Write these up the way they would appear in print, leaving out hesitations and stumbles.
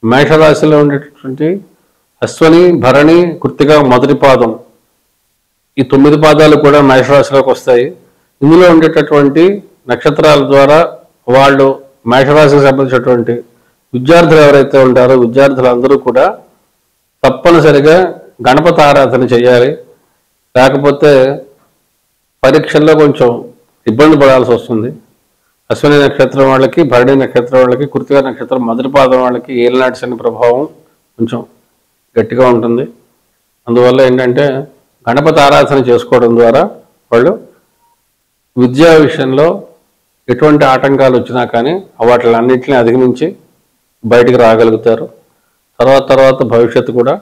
మేషరాశిలో ఉండేటటువంటి అశ్వని, భరణి, కృత్తిక మొదటి పాదం, ఈ 9 పాదాలు కూడా మేషరాశిలోకి వస్తాయి. ఇందులో ఉండేటటువంటి నక్షత్రాల ద్వారా వాళ్ళు మేషరాశికి సంబంధించినటువంటి విద్యార్థులు ఎవరైతే ఉంటారో విద్యార్థులందరూ కూడా తప్పనిసరిగా గణపతి ఆరాధన చేయాలి. లేకపోతే పరీక్షల్లో కొంచెం ఇబ్బంది పడాల్సి వస్తుంది. అశ్విని నక్షత్రం వాళ్ళకి, భరణి నక్షత్రం వాళ్ళకి, కృత్తిక నక్షత్రం మొదటి పాదం వాళ్ళకి ఏలినాటి శని ప్రభావం కొంచెం గట్టిగా ఉంటుంది. అందువల్ల ఏంటంటే గణపతి ఆరాధన చేసుకోవడం ద్వారా వాళ్ళు విద్యా విషయంలో ఎటువంటి ఆటంకాలు వచ్చినా కానీ వాటిలన్నింటినీ అధిగమించి బయటికి రాగలుగుతారు. తర్వాత భవిష్యత్తు కూడా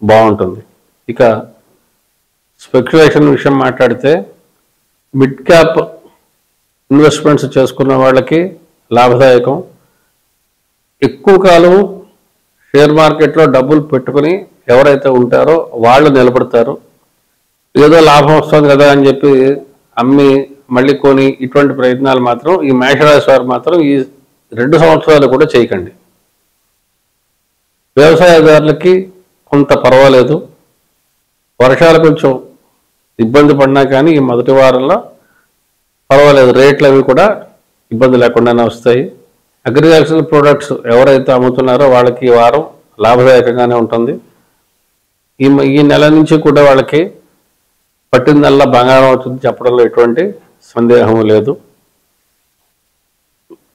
బాగుంటుంది. ఇక స్పెక్యులేషన్ విషయం మాట్లాడితే మిడ్ క్యాప్ ఇన్వెస్ట్మెంట్స్ చేసుకున్న వాళ్ళకి లాభదాయకం. ఎక్కువ కాలం షేర్ మార్కెట్లో డబ్బులు పెట్టుకుని ఎవరైతే ఉంటారో వాళ్ళు నిలబడతారు. ఏదో లాభం వస్తుంది కదా అని చెప్పి అమ్మి మళ్ళీ కొని ఇటువంటి ప్రయత్నాలు మాత్రం ఈ మేషరాశి వారు మాత్రం ఈ 2 సంవత్సరాలు కూడా చేయకండి. వ్యవసాయదారులకి కొంత పర్వాలేదు, వర్షాలు కొంచెం ఇబ్బంది పడినా కానీ ఈ మొదటి వారంలో పర్వాలేదు, రేట్లు అవి కూడా ఇబ్బంది లేకుండానే వస్తాయి. అగ్రికల్చరల్ ప్రొడక్ట్స్ ఎవరైతే అమ్ముతున్నారో వాళ్ళకి ఈ వారం లాభదాయకంగానే ఉంటుంది. ఈ నెల నుంచి కూడా వాళ్ళకి పట్టిందల్లా బంగారం అవుతుంది చెప్పడంలో ఎటువంటి సందేహం లేదు.